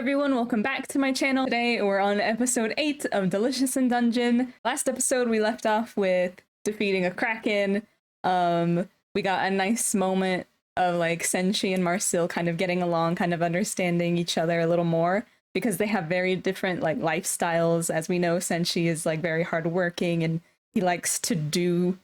everyone, welcome back to my channel. Today we're on episode 8 of Delicious in Dungeon. Last episode we left off with defeating a kraken. We got a nice moment of like Senshi and Marcille kind of getting along, kind of understanding each other a little more, because they have very different like lifestyles. As we know, Senshi is like very hardworking and he likes to do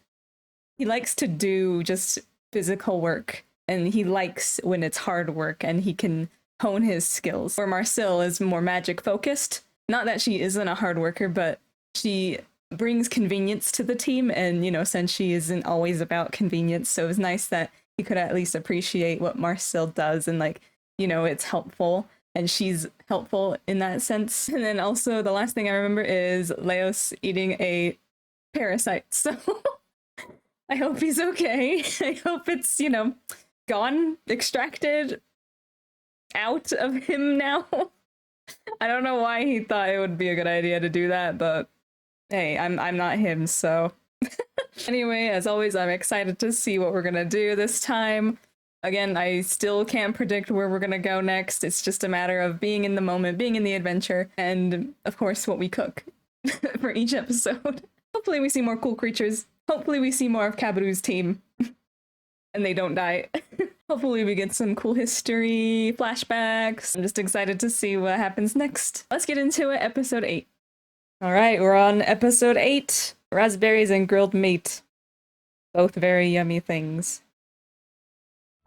just physical work, and he likes when it's hard work and he can hone his skills. Where Marcille is more magic focused. Not that she isn't a hard worker, but she brings convenience to the team, and you know, Senshi isn't always about convenience, so it was nice that he could at least appreciate what Marcille does, and like, you know, it's helpful and she's helpful in that sense. And then also the last thing I remember is Leos eating a parasite, so I hope he's okay. I hope it's, you know, gone, extracted out of him now. I don't know why he thought it would be a good idea to do that, but hey, I'm not him, so. Anyway, as always, I'm excited to see what we're gonna do this time. Again, I still can't predict where we're gonna go next. It's just a matter of being in the moment, being in the adventure, and of course what we cook for each episode. Hopefully we see more cool creatures. Hopefully we see more of Kaburu's team and they don't die. Hopefully we get some cool history flashbacks. I'm just excited to see what happens next. Let's get into it, episode 8. All right, we're on episode 8. Raspberries and grilled meat. Both very yummy things.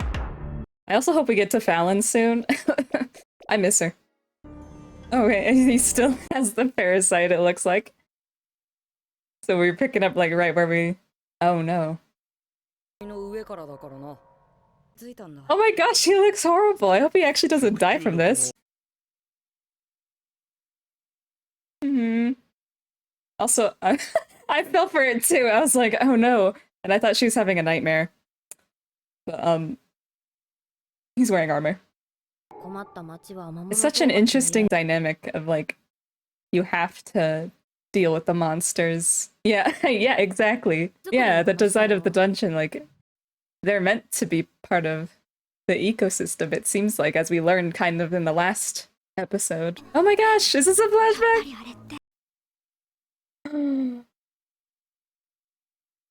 I also hope we get to Falin soon. I miss her. Okay, he still has the parasite, it looks like. So we're picking up like right where we... Oh no. Oh my gosh, he looks horrible. I hope he actually doesn't die from this. Also, I fell for it too. I was like, oh no. And I thought she was having a nightmare. But, he's wearing armor. It's such an interesting dynamic of like, you have to deal with the monsters. Yeah, yeah, exactly. Yeah, the design of the dungeon, like, they're meant to be part of the ecosystem, it seems like, as we learned kind of in the last episode. Oh my gosh, is this a flashback?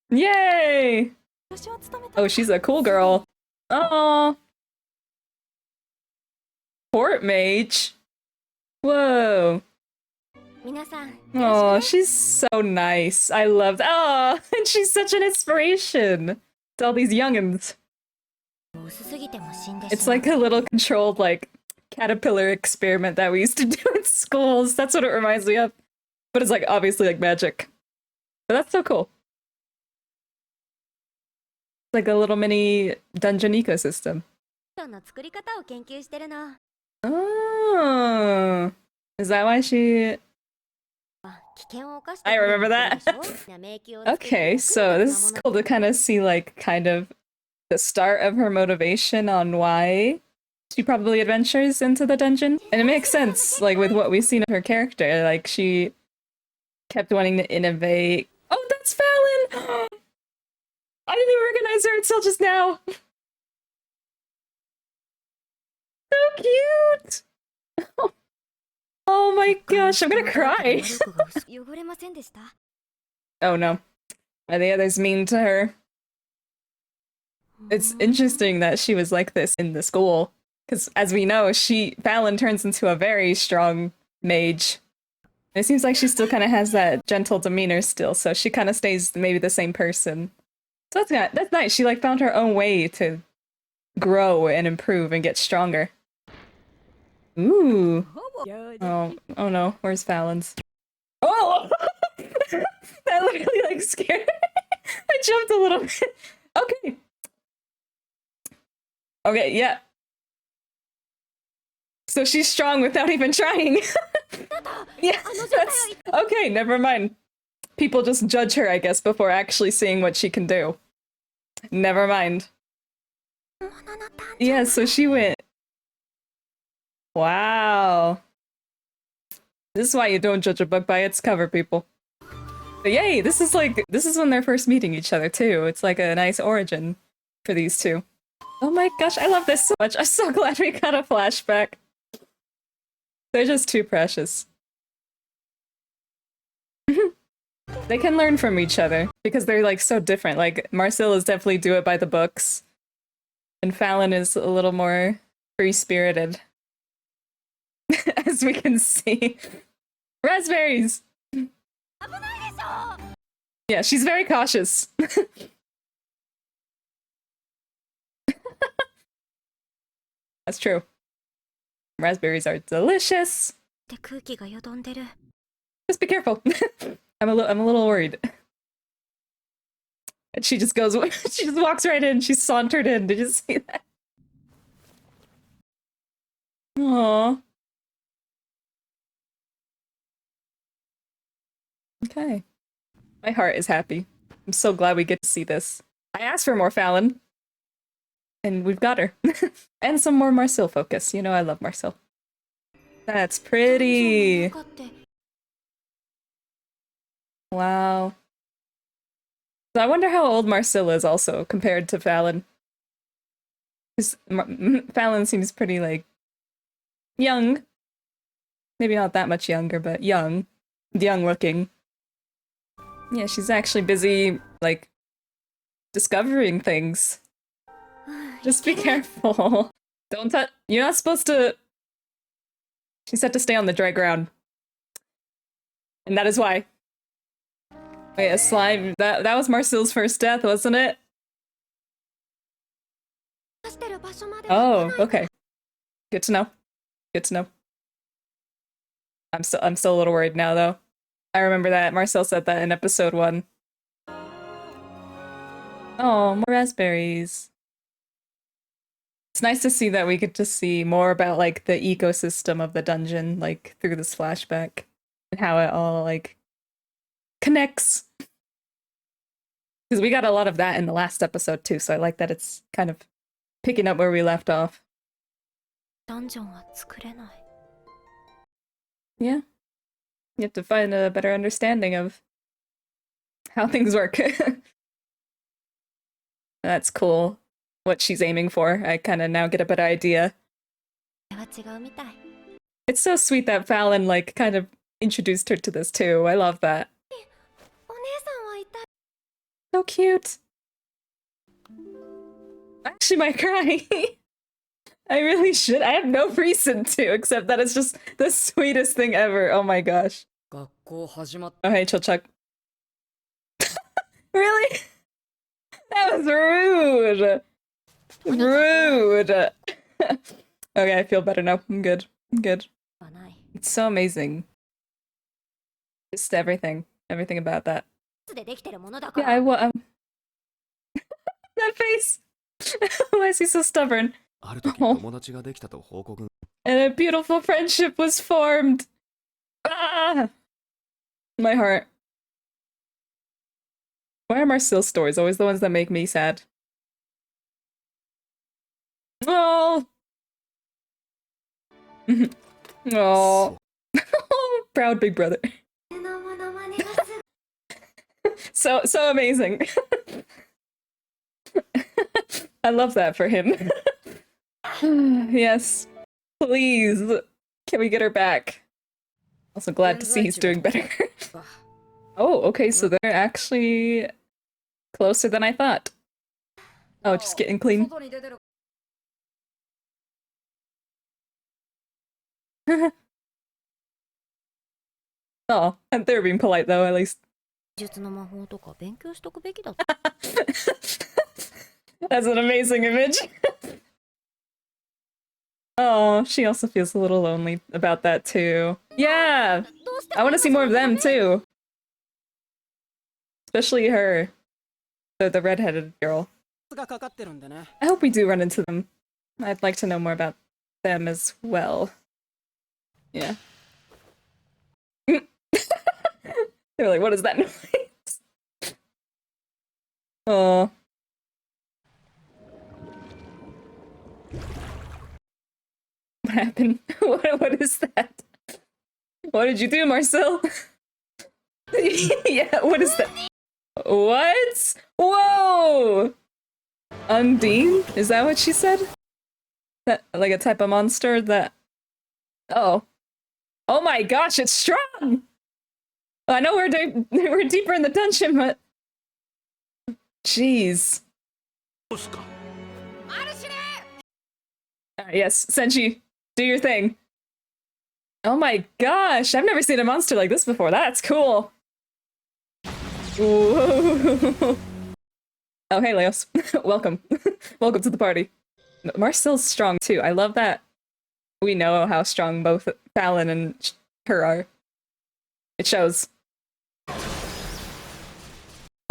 Yay! Oh, she's a cool girl. Oh, Court mage. Whoa. Oh, she's so nice. I love that. Oh, and she's such an inspiration to all these youngins. It's like a little controlled, like, caterpillar experiment that we used to do in schools. That's what it reminds me of. But it's like, obviously, like, magic. But that's so cool. It's like a little mini dungeon ecosystem. Oh, is that why she... I remember that. Okay, so this is cool to kind of see, like, kind of the start of her motivation on why she probably adventures into the dungeon. And it makes sense, like, with what we've seen of her character. Like, she kept wanting to innovate. Oh, that's Falin! I didn't even recognize her until just now. So cute! Oh my gosh, I'm gonna cry! Oh no. Are the others mean to her? It's interesting that she was like this in the school, because as we know, Falin turns into a very strong mage. It seems like she still kind of has that gentle demeanor still, so she kind of stays maybe the same person. So that's nice. She like found her own way to grow and improve and get stronger. Ooh. Oh no, where's Falin's? Oh! That literally like scared. I jumped a little bit. Okay. Okay, yeah. So she's strong without even trying. Yeah, that's... Okay, never mind. People just judge her, I guess, before actually seeing what she can do. Never mind. Yeah, so she went... Wow. This is why you don't judge a book by its cover, people. But yay, this is when they're first meeting each other, too. It's like a nice origin for these two. Oh my gosh, I love this so much. I'm so glad we got a flashback. They're just too precious. They can learn from each other because they're like so different. Like Marcille is definitely do it by the books, and Falin is a little more free-spirited, as we can see. Raspberries. Yeah, she's very cautious. That's true. Raspberries are delicious. Just be careful. I'm a little worried. And she just goes. She just walks right in. She sauntered in. Did you see that? Aww. Okay. My heart is happy. I'm so glad we get to see this. I asked for more Falin, and we've got her. And some more Marcille focus. You know I love Marcille. That's pretty. Wow. So I wonder how old Marcille is also compared to Falin. Because Falin seems pretty, like, young. Maybe not that much younger, but young. Young looking. Yeah, she's actually busy, like, discovering things. Just be careful. Don't touch. You're not supposed to. She said to stay on the dry ground. And that is why. Wait, a slime. That was Marcille's first death, wasn't it? Oh, okay. Good to know. Good to know. I'm still a little worried now, though. I remember that Marcille said that in episode 1. Oh, more raspberries. It's nice to see that we get to see more about, like, the ecosystem of the dungeon, like, through this flashback. And how it all, like, connects. Because we got a lot of that in the last episode, too, so I like that it's kind of picking up where we left off. Yeah. You have to find a better understanding of how things work. That's cool. What she's aiming for. I kind of now get a better idea. It's so sweet that Falin, like, kind of introduced her to this, too. I love that. So cute. I actually might cry. I really should. I have no reason to, except that it's just the sweetest thing ever. Oh my gosh. Oh, hey, Chilchuck. Really? That was rude. Rude. Okay, I feel better now. I'm good. I'm good. It's so amazing. Just everything. Everything about that. Yeah, that face! Why is he so stubborn? Oh. And a beautiful friendship was formed! Ah! My heart. Why are Marcille's stories always the ones that make me sad? Oh! Oh. Proud big brother. So amazing. I love that for him. Yes. Please. Can we get her back? Also glad to see he's doing better. Oh, okay, so they're actually closer than I thought. Oh, just getting clean. Oh, and they're being polite though, at least. That's an amazing image. Oh, she also feels a little lonely about that too. Yeah! I want to see more of them too. Especially her. The redheaded girl. I hope we do run into them. I'd like to know more about them as well. Yeah. They were like, what is that noise? Oh. What happened? What is that? What did you do, Marcille? Yeah, what is that? What? Whoa! Undine? Is that what she said? That, like a type of monster that... Oh. Oh my gosh, it's strong! I know we're deeper in the dungeon, but jeez. Yes, Senshi, do your thing. Oh my gosh, I've never seen a monster like this before. That's cool. Ooh. Oh, hey, Leos. Welcome. Welcome to the party. Marcel's strong too. I love that we know how strong both Falin and her are. It shows.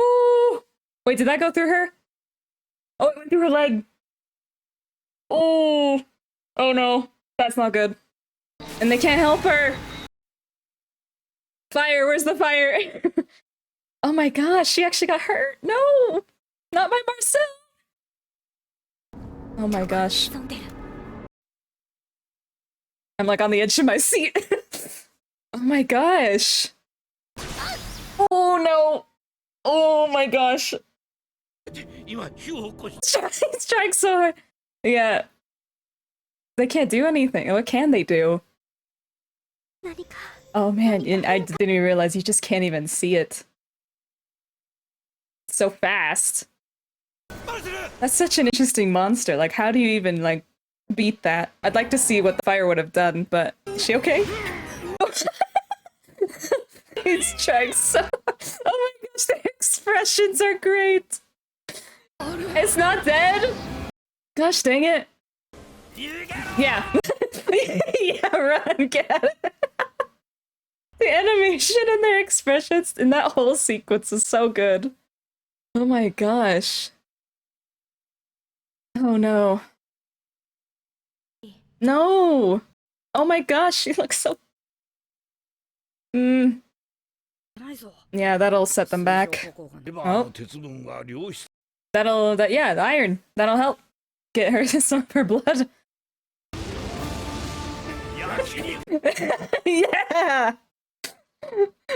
Ooh! Wait, did that go through her? Oh, it went through her leg. Oh! Oh no, that's not good. And they can't help her! Fire, where's the fire? Oh my gosh, she actually got hurt! No! Not by Marcille! Oh my gosh. I'm like on the edge of my seat. Oh my gosh. Oh no! Oh my gosh. He's trying so hard. Yeah. They can't do anything. What can they do? Oh man, and I didn't even realize you just can't even see it. So fast. That's such an interesting monster. Like, how do you even, like, beat that? I'd like to see what the fire would have done, but is she okay? He's trying so... Oh my gosh, the expressions are great! It's not dead? Gosh dang it. Yeah. Yeah, run, get at it. The animation and their expressions in that whole sequence is so good. Oh my gosh. Oh no. No! Oh my gosh, she looks so... Yeah, that'll set them back. Oh. Yeah, the iron. That'll help get her some of her blood. Yeah!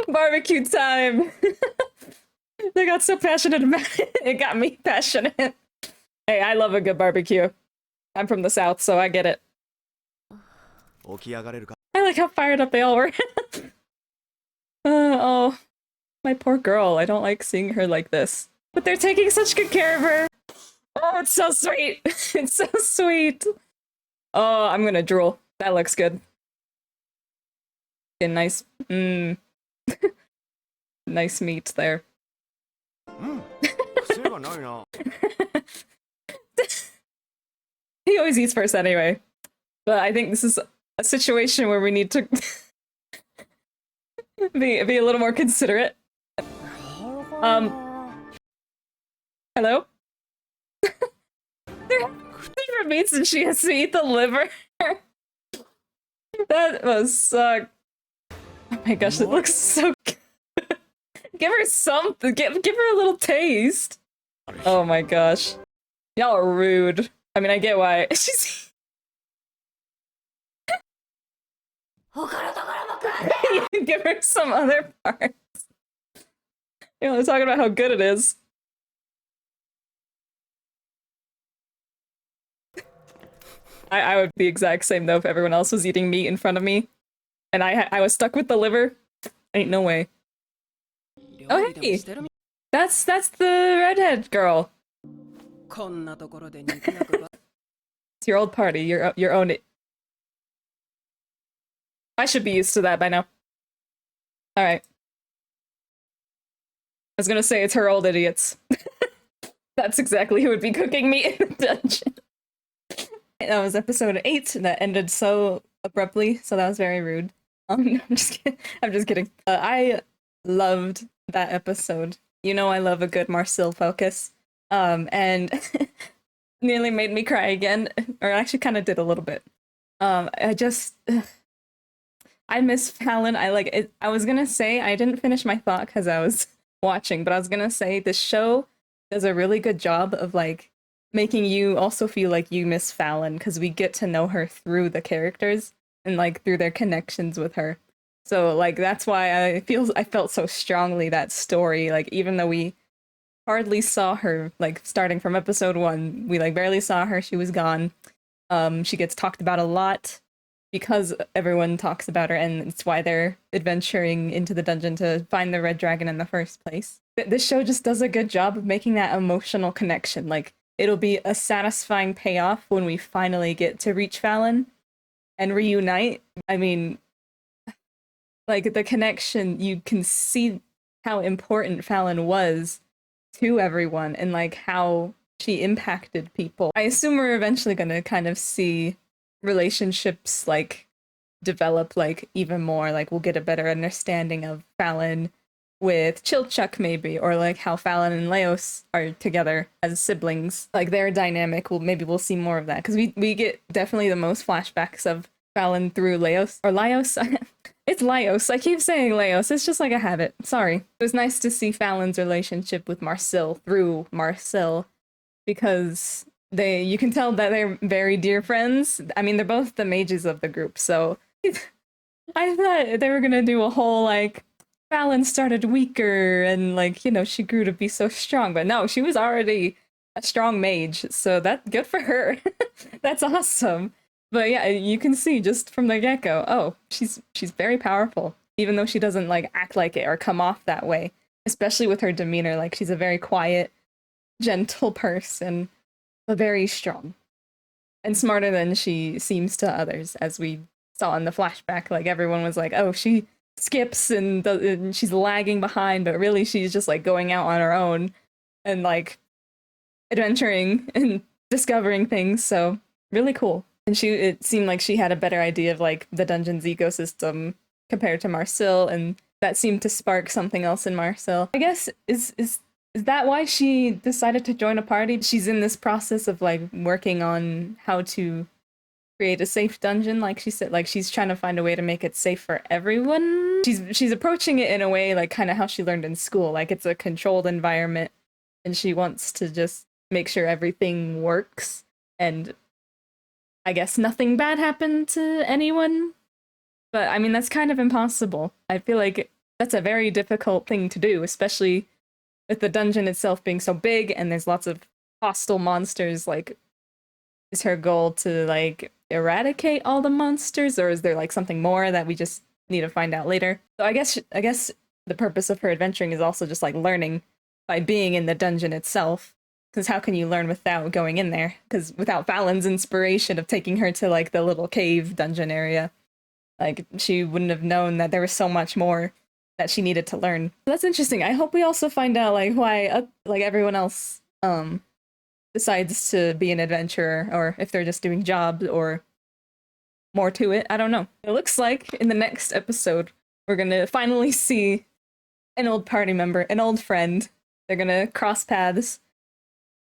Barbecue time! They got so passionate about it. It got me passionate. Hey, I love a good barbecue. I'm from the south, so I get it. I like how fired up they all were. Oh, my poor girl. I don't like seeing her like this. But they're taking such good care of her. Oh, it's so sweet. It's so sweet. Oh, I'm gonna drool. That looks good. Okay, nice. Nice meat there. He always eats first anyway. But I think this is a situation where we need to be a little more considerate. Hello? They're different meats and she has to eat the liver. That must suck. Oh my gosh, it looks so good. Give her something. Give her a little taste. Oh my gosh. Y'all are rude. I mean, I get why. She's... Give her some other parts. You know, they're talking about how good it is. I would be the exact same though if everyone else was eating meat in front of me. And I was stuck with the liver. Ain't no way. Oh hey! That's the redhead girl. It's your old party. Your own it. I should be used to that by now. Alright. I was gonna say it's her old idiots. That's exactly who would be cooking meat in the dungeon. That was episode 8 that ended so abruptly, so that was very rude. I'm just kidding. I'm just kidding. I loved that episode. You know I love a good Marcille focus. And nearly made me cry again, or actually kind of did a little bit. I miss Falin. I like it. I was gonna say I didn't finish my thought because I was watching, but I was gonna say this show does a really good job of like making you also feel like you miss Falin because we get to know her through the characters and like through their connections with her. So like that's why I felt so strongly that story. Like even though we hardly saw her, like starting from episode 1, we like barely saw her. She was gone. She gets talked about a lot. because everyone talks about her, and it's why they're adventuring into the dungeon to find the red dragon in the first place. This show just does a good job of making that emotional connection. Like, it'll be a satisfying payoff when we finally get to reach Falin and reunite. I mean, like, the connection, you can see how important Falin was to everyone and like how she impacted people. I assume we're eventually going to kind of see relationships like develop like even more. Like, we'll get a better understanding of Falin with Chilchuck maybe, or like how Falin and Leos are together as siblings. Like, their dynamic, we'll see more of that, because we get definitely the most flashbacks of Falin through Leos or Laios. It's Laios. I keep saying Leos. It's just like a habit. Sorry. It was nice to see Falin's relationship with Marcille through Marcille, because you can tell that they're very dear friends. I mean, they're both the mages of the group, so I thought they were gonna do a whole like Falin started weaker and like, you know, she grew to be so strong, but no, she was already a strong mage, so that's good for her. That's awesome. But yeah, you can see just from the get-go, oh, she's very powerful, even though she doesn't like act like it or come off that way, especially with her demeanor. Like, she's a very quiet, gentle person, but very strong and smarter than she seems to others, as we saw in the flashback. Like, everyone was like, oh, she skips and she's lagging behind, but really she's just like going out on her own and like adventuring and discovering things. So really cool. And it seemed like she had a better idea of like the dungeon's ecosystem compared to Marcille, and that seemed to spark something else in Marcille. I guess is that why she decided to join a party? She's in this process of like working on how to create a safe dungeon, like she said. Like, she's trying to find a way to make it safe for everyone. She's approaching it in a way like kind of how she learned in school, like it's a controlled environment, and she wants to just make sure everything works, and I guess nothing bad happened to anyone. But I mean, that's kind of impossible. I feel like that's a very difficult thing to do, especially with the dungeon itself being so big and there's lots of hostile monsters. Like, is her goal to like eradicate all the monsters, or is there like something more that we just need to find out later? So I guess the purpose of her adventuring is also just like learning by being in the dungeon itself. Because how can you learn without going in there? Because without Falin's inspiration of taking her to like the little cave dungeon area, like, she wouldn't have known that there was so much more that she needed to learn. So that's interesting. I hope we also find out like why like everyone else decides to be an adventurer, or if they're just doing jobs or more to it. I don't know. It looks like in the next episode we're gonna finally see an old party member, an old friend. They're gonna cross paths.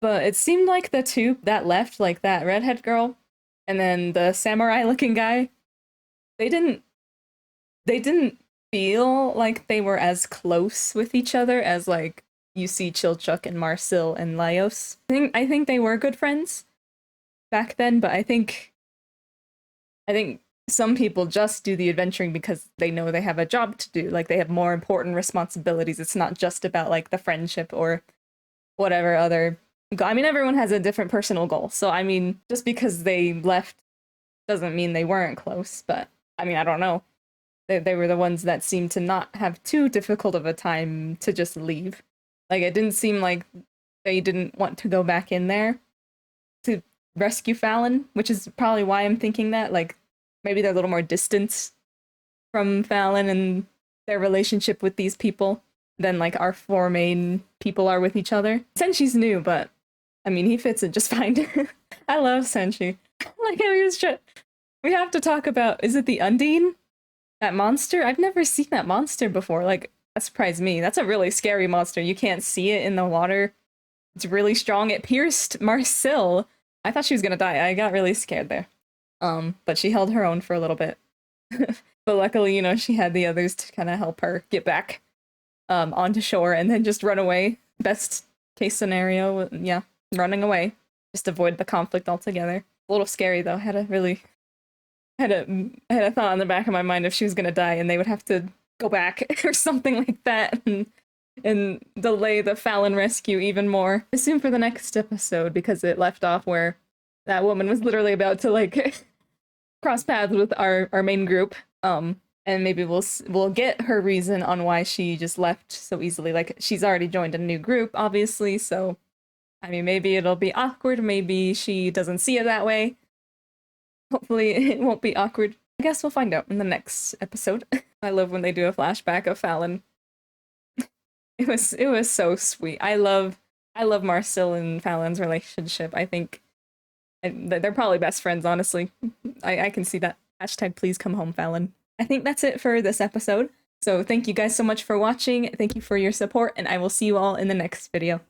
But it seemed like the two that left, like that redhead girl and then the samurai looking guy, they didn't feel like they were as close with each other as like you see Chilchuck and Marcille and Laios. I think they were good friends back then, but I think some people just do the adventuring because they know they have a job to do. Like, they have more important responsibilities. It's not just about like the friendship or whatever other. I mean, everyone has a different personal goal. So, I mean, just because they left doesn't mean they weren't close. But, I mean, I don't know. They were the ones that seemed to not have too difficult of a time to just leave. Like, it didn't seem like they didn't want to go back in there to rescue Falin, which is probably why I'm thinking that. Like, maybe they're a little more distant from Falin and their relationship with these people than, like, our four main people are with each other. Senchi's new, but I mean, he fits in just fine. I love Senshi. Like, how he was we have to talk about, is it the Undine? That monster? I've never seen that monster before. Like, that surprised me. That's a really scary monster. You can't see it in the water. It's really strong. It pierced Marcille. I thought she was gonna die. I got really scared there. But she held her own for a little bit. But luckily, you know, she had the others to kind of help her get back onto shore and then just run away. Best case scenario, yeah, running away. Just avoid the conflict altogether. A little scary though. I had a thought in the back of my mind if she was gonna die and they would have to go back or something like that and delay the Falin rescue even more. Assume for the next episode, because it left off where that woman was literally about to like cross paths with our main group. And maybe we'll get her reason on why she just left so easily. Like, she's already joined a new group, obviously, so I mean, maybe it'll be awkward, maybe she doesn't see it that way. Hopefully it won't be awkward. I guess we'll find out in the next episode. I love when they do a flashback of Falin. It was so sweet. I love Marcille and Falin's relationship. I think they're probably best friends, honestly. I can see that. Hashtag please come home, Falin. I think that's it for this episode. So thank you guys so much for watching. Thank you for your support, and I will see you all in the next video.